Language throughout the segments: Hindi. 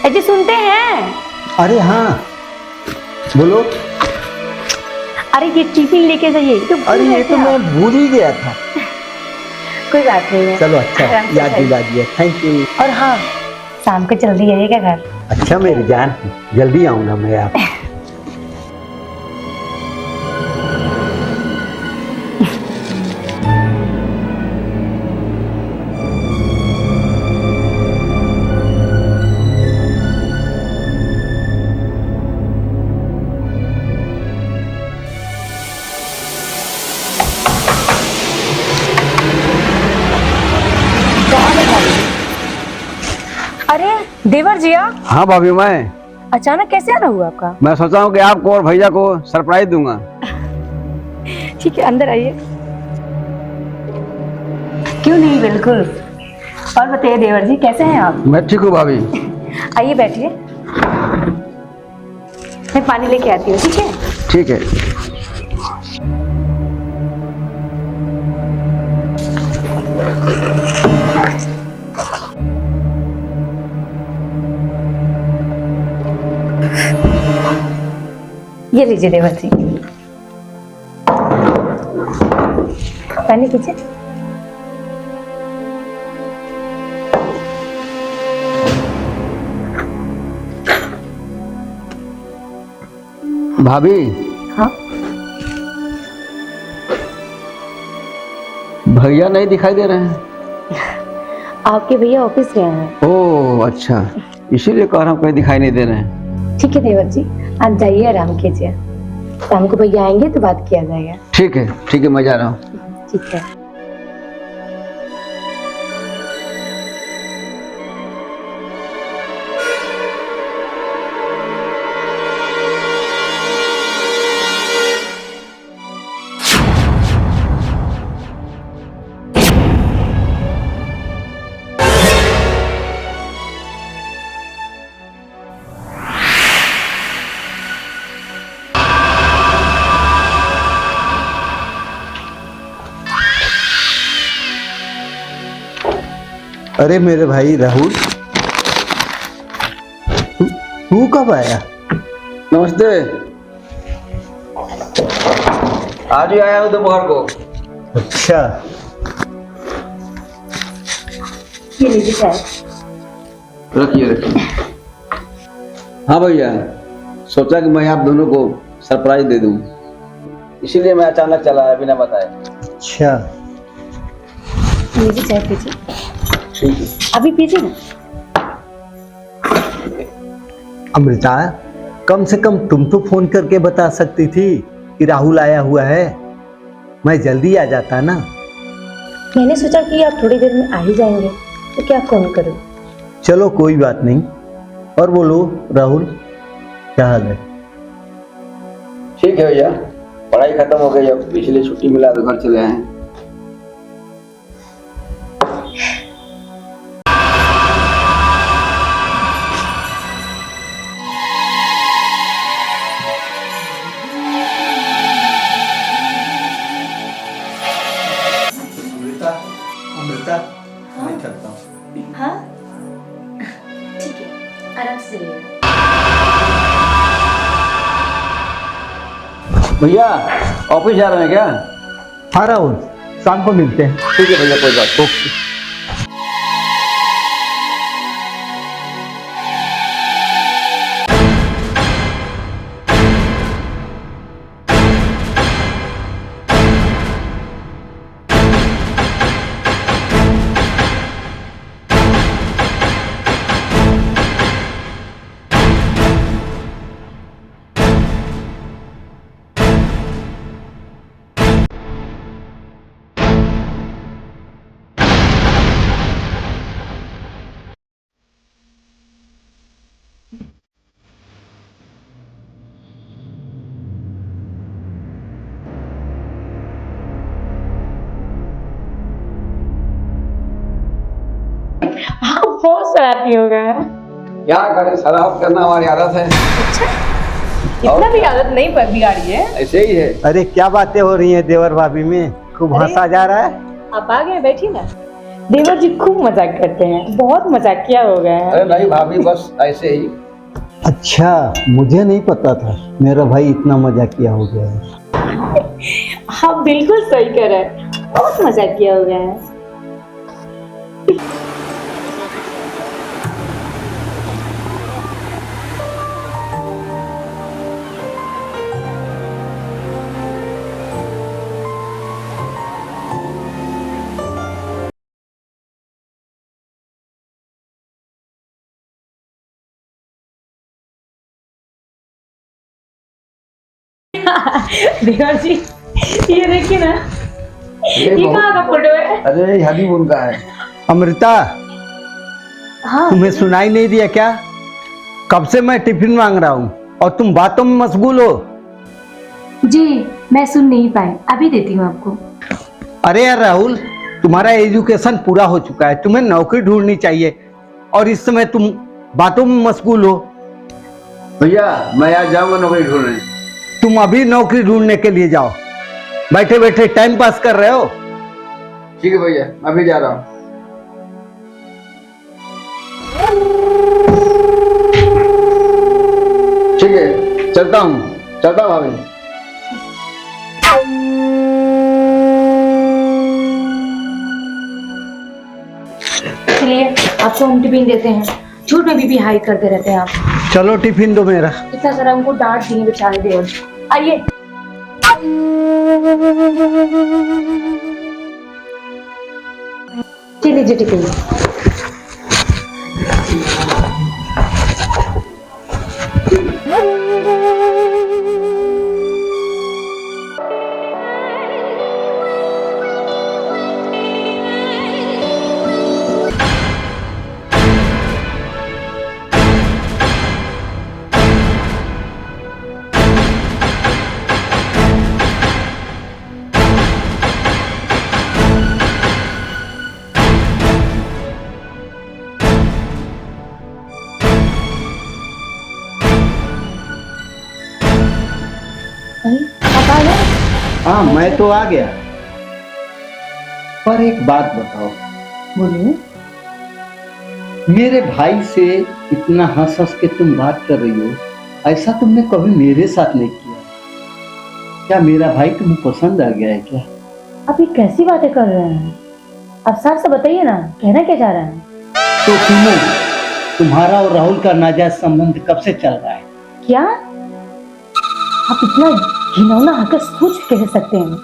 अजय सुनते हैं? अरे हाँ, बोलो। अरे ये टिफिन लेके जाइए। तो अरे ये तो मैं भूल ही गया था। कोई बात नहीं है। चलो अच्छा आराम से याद खाइए। दिला दिया, थैंक यू। और हाँ, शाम को जल्दी आइएगा घर। अच्छा मेरी जान, जल्दी आऊंगा मैं आप। अरे देवर जी आप हाँ भाभी, मैं अचानक कैसे आना हुआ आपका? मैं सोचा हूँ कि आपको और भैया को सरप्राइज दूंगा। ठीक है, अंदर आइए। क्यों नहीं, बिल्कुल। और बताइए देवर जी, कैसे हैं आप? मैं ठीक हूँ भाभी। आइए बैठिए, मैं पानी लेके आती हूँ। ठीक है? ठीक है। ये लीजिए देवर जी, पानी पीजिए। भाभी, हाँ, भैया नहीं दिखाई दे रहे हैं। आपके भैया ऑफिस गए हैं। ओह अच्छा, इसीलिए कह रहा हूँ कहीं दिखाई नहीं दे रहे हैं। ठीक है देवर जी, आप जाइए, आराम कीजिए। शाम को भैया आएंगे तो बात किया जाएगा। ठीक है, मैं जा रहा हूँ। ठीक है। अरे मेरे भाई राहुल, तू कब आया? नमस्ते। आज ही आया हूँ दोपहर को। अच्छा, ये लीजिए चाय। रखिए। हाँ भैया, सोचा कि मैं आप दोनों को सरप्राइज दे दूं, इसीलिए मैं अचानक चला आया बिना बताए। अच्छा। लीजिए चाय पीजिए। ठीक है। अभी पीजिए ना। अमृता, कम से कम तुम तो फोन करके बता सकती थी कि राहुल आया हुआ है, मैं जल्दी आ जाता ना। मैंने सोचा कि आप थोड़ी देर में आ ही जाएंगे, तो क्या फोन करूं। चलो कोई बात नहीं। और बोलो राहुल, क्या हाल है? ठीक है भैया, पढ़ाई खत्म हो गई, अब इसलिए छुट्टी मिला तो घर चले आए हैं। अमृता, मैं चलता हूँ। हाँ ठीक है, आराम से जाइएगा। भैया ऑफिस जा रहे हैं क्या? हाँ राहुल, शाम को मिलते हैं। ठीक है भैया, कोई बात। ओके। हाँ, बहुत शरारती हो गया है। क्या करें, शराब करना हमारी आदत है। इतना भी आदत नहीं पर बिगाड़ी है। ऐसे ही है। अरे क्या बातें हो रही हैं देवर भाभी में, खूब अरे। हंसा जा रहा है। आप आ गए, बैठिए ना। देवर जी खूब मजाक करते हैं, बहुत मजाकिया हो गए हैं। अरे नहीं भाभी, बस ऐसे ही। अच्छा, मुझे नहीं पता था मेरा भाई इतना मजाकिया हो गया है। आप बिल्कुल सही कह रहे हैं, बहुत मजाकिया हो गए हैं। देवर जी, ये देखिए ना, ये कहाँ का फोटो है? अरे हनीमून का है। अमृता, हाँ, तुम्हें सुनाई नहीं दिया क्या? कब से मैं टिफिन मांग रहा हूँ और तुम बातों में मशगूल हो। जी मैं सुन नहीं पाई, अभी देती हूँ आपको। अरे यार राहुल, तुम्हारा एजुकेशन पूरा हो चुका है, तुम्हें नौकरी ढूंढनी चाहिए और इस समय तुम बातों में मशगूल हो। भैया मैं आज जाऊंगा नौकरी ढूंढने। तुम अभी नौकरी ढूंढने के लिए जाओ, बैठे बैठे टाइम पास कर रहे हो। ठीक है भैया, मैं अभी जा रहा हूँ। ठीक है, चलता हूँ भाभी। चलिए आपको हम टिफिन देते हैं, झूठ में भी हाई करते रहते हैं आप। चलो टिफिन दो मेरा। इतना सारा हमको डांट दिए बेचारे देवर जी। आइए। चलिए जी टिफिन। आप आ गए? हाँ मैं तो आ गया, पर एक बात बताओ। बोलिए। मेरे भाई से इतना हंस हंस के तुम बात कर रही हो, ऐसा तुमने कभी मेरे साथ नहीं किया। क्या मेरा भाई तुम्हें पसंद आ गया है क्या? आप ये कैसी बातें कर रहे हैं? आप साफ से बताइए ना, कहना क्या चाह रहे हैं? तो सुनो, तुम्हारा और राहुल का नाजायज संबंध कब से चल रहा है? क्या आप इतना घिनौना हरकत सोच कैसे सकते हैं?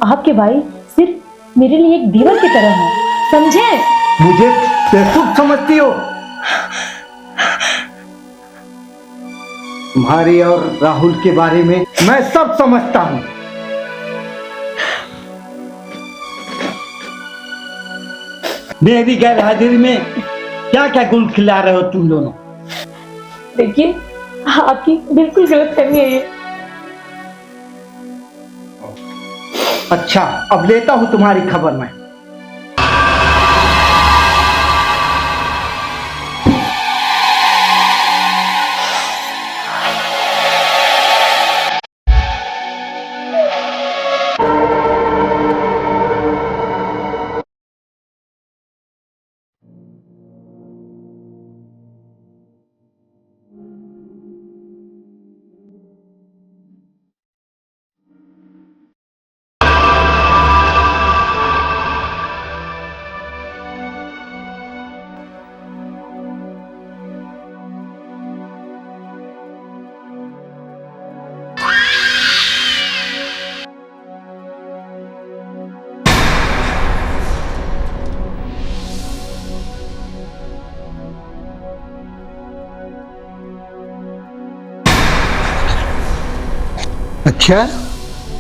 आपके भाई सिर्फ मेरे लिए एक दीवार की तरह है, समझे? मुझे बेवकूफ समझती हो? तुम्हारे और राहुल के बारे में मैं सब समझता हूँ। मेरी गैर हाजिरी में क्या क्या गुल खिला रहे हो तुम दोनों? देखिए आपकी बिल्कुल गलत फहमी है ये। अच्छा, अब लेता हूँ तुम्हारी खबर मैं। अच्छा,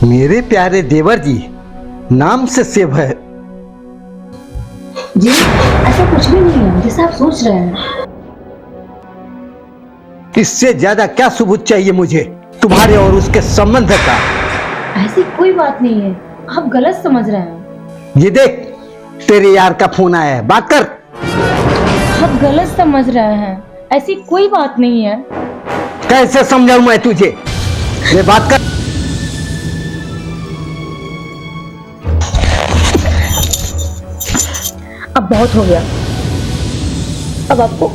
मेरे प्यारे देवर जी नाम से सेव है। जी ऐसा कुछ भी नहीं है जैसा आप सोच रहे हैं। इससे ज्यादा क्या सबूत चाहिए मुझे तुम्हारे और उसके संबंध का? ऐसी कोई बात नहीं है, आप गलत समझ रहे हैं। ये देख, तेरे यार का फोन आया है, बात कर। आप गलत समझ रहे हैं, ऐसी कोई बात नहीं है। कैसे समझाऊं मैं तुझे? ये बात कर। अब बहुत हो गया। अब आपको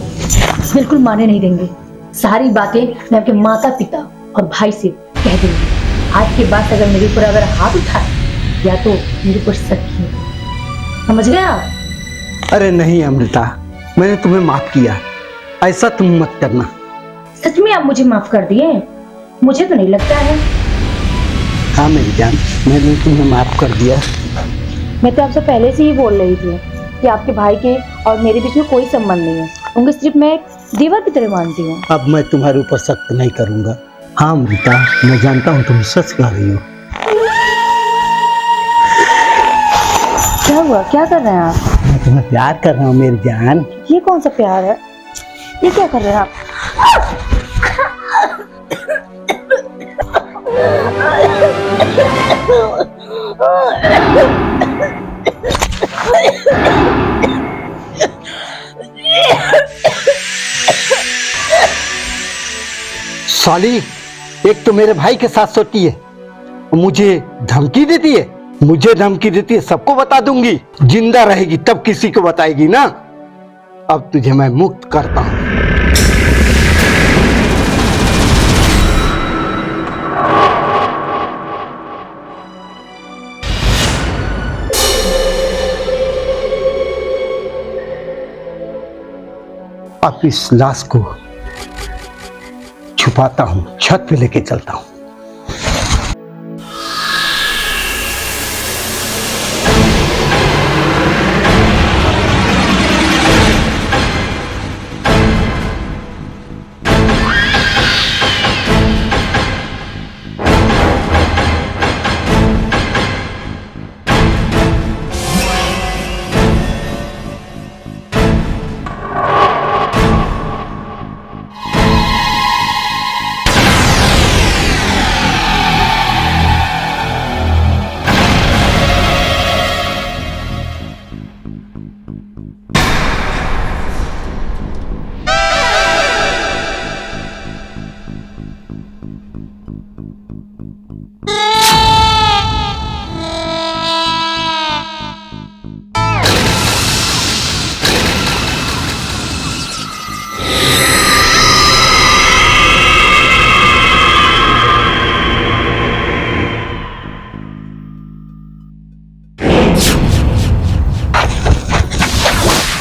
बिल्कुल माने नहीं देंगे। सारी बातें मैं आपके माता पिता और भाई से कह दूंगी। आज के बाद अगर मेरे ऊपर अगर हाथ उठाए या तो मेरे ऊपर सख्ती, समझ गया? अरे नहीं अमृता, मैंने तुम्हें माफ किया, ऐसा तुम मत करना। सच में आप मुझे माफ कर दिए? मुझे तो नहीं लगता है। हाँ मेरी जान, मैंने तुम्हें माफ कर दिया। मैं तो आपसे पहले से ही बोल रही थी कि आपके भाई के और मेरे बीच में कोई संबंध नहीं है। उनको सिर्फ मैं दीवार की तरह मानती हूँ। अब मैं तुम्हारे ऊपर सख्त नहीं करूंगा। हाँ अमृता, मैं जानता हूँ तुम सच कह रही हो। क्या हुआ? क्या कर रहे हैं आप? मैं तुम्हें प्यार कर रहा हूँ मेरी जान। ये कौन सा प्यार है? ये क्या कर रहे हैं आप? साली, एक तो मेरे भाई के साथ सोती है, मुझे धमकी देती है। मुझे धमकी देती है, सबको बता दूंगी। जिंदा रहेगी तब किसी को बताएगी ना। अब तुझे मैं मुक्त करता हूं। अब इस लाश को छुपाता हूं, छत पे लेके चलता हूं।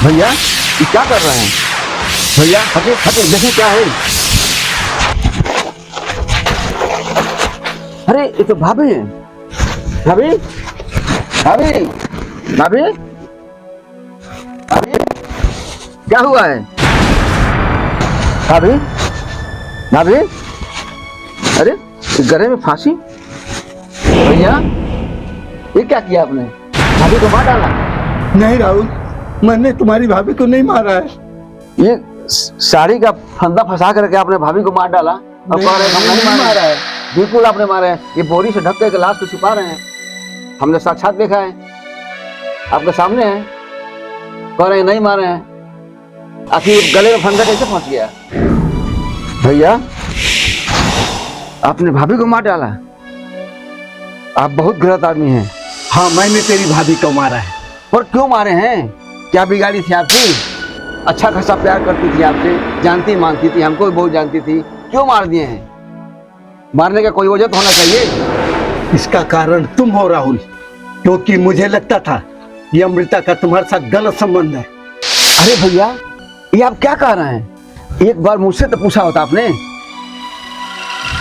भैया ये क्या कर रहे हैं? भैया हटे हटे, देखें क्या है। अरे ये तो भाभी है। भाभी भाभी भाभी भाभी, क्या हुआ है? भाभी भाभी, अरे गले में फांसी? भैया ये क्या किया आपने? भाभी को मार डाला? नहीं राहुल, मैंने तुम्हारी भाभी को नहीं मारा है। ये साड़ी का फंदा फंसा करके आपने भाभी को मार डाला और कह रहे हैं हम नहीं मारा है। बिल्कुल आपने मारे हैं। ये बोरी से ढक के लाश को छुपा रहे हैं। हमने साक्षात देखा है, आपके सामने है। कह रहे हैं नहीं मारे हैं। आखिर गले में फंदा कैसे फंस गया? भैया आपने भाभी को मार डाला? आप बहुत गलत आदमी हैं। हाँ, मैंने तेरी भाभी को मारा है। पर क्यों मारे हैं? क्या बिगाड़ी थी आपकी? अच्छा खासा प्यार करती थी आपसे, जानती मानती थी, हमको भी बहुत जानती थी। क्यों मार दिए हैं? मारने का कोई वजह तो होना चाहिए। इसका कारण तुम हो राहुल, क्योंकि मुझे लगता था ये अमृता का तुम्हारे साथ गलत संबंध है। अरे भैया ये आप क्या कह रहे हैं? एक बार मुझसे तो पूछा होता आपने।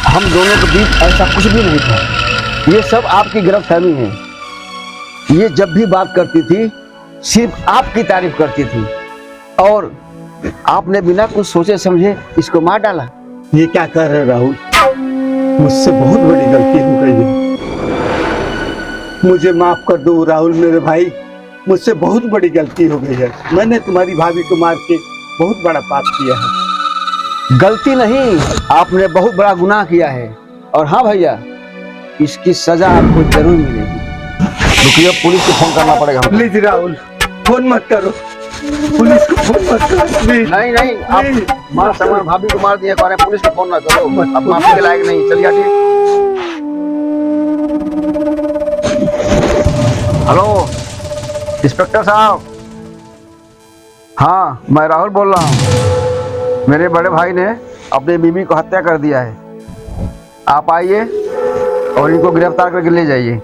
हम दोनों के बीच ऐसा कुछ भी नहीं था। ये सब आपकी गलतफहमी है। ये जब भी बात करती थी सिर्फ आपकी तारीफ करती थी और आपने बिना कुछ सोचे समझे इसको मार डाला। ये क्या कर रहे राहुल? मुझसे बहुत बड़ी गलती हो गई है। मुझे माफ कर दो राहुल मेरे भाई, मुझसे बहुत बड़ी गलती हो गई है। मैंने तुम्हारी भाभी को मार के बहुत बड़ा पाप किया है। गलती नहीं, आपने बहुत बड़ा गुनाह किया है। और हाँ भैया, इसकी सजा आपको जरूर मिलेगी। रुकिए, पुलिस को फोन करना पड़ेगा। प्लीज राहुल, फोन मत करो, पुलिस को फोन मत करो प्लीज। नहीं नहीं, आप मार समझ भाभी को मार दिया, कह रहे हैं पुलिस को फोन ना करो। अब माफी के लायक नहीं। चलिए हटिए। हेलो इंस्पेक्टर साहब, हाँ, मैं राहुल बोल रहा हूँ। मेरे बड़े भाई ने अपनी बीवी को हत्या कर दिया है। आप आइए और इनको गिरफ्तार करके ले जाइए।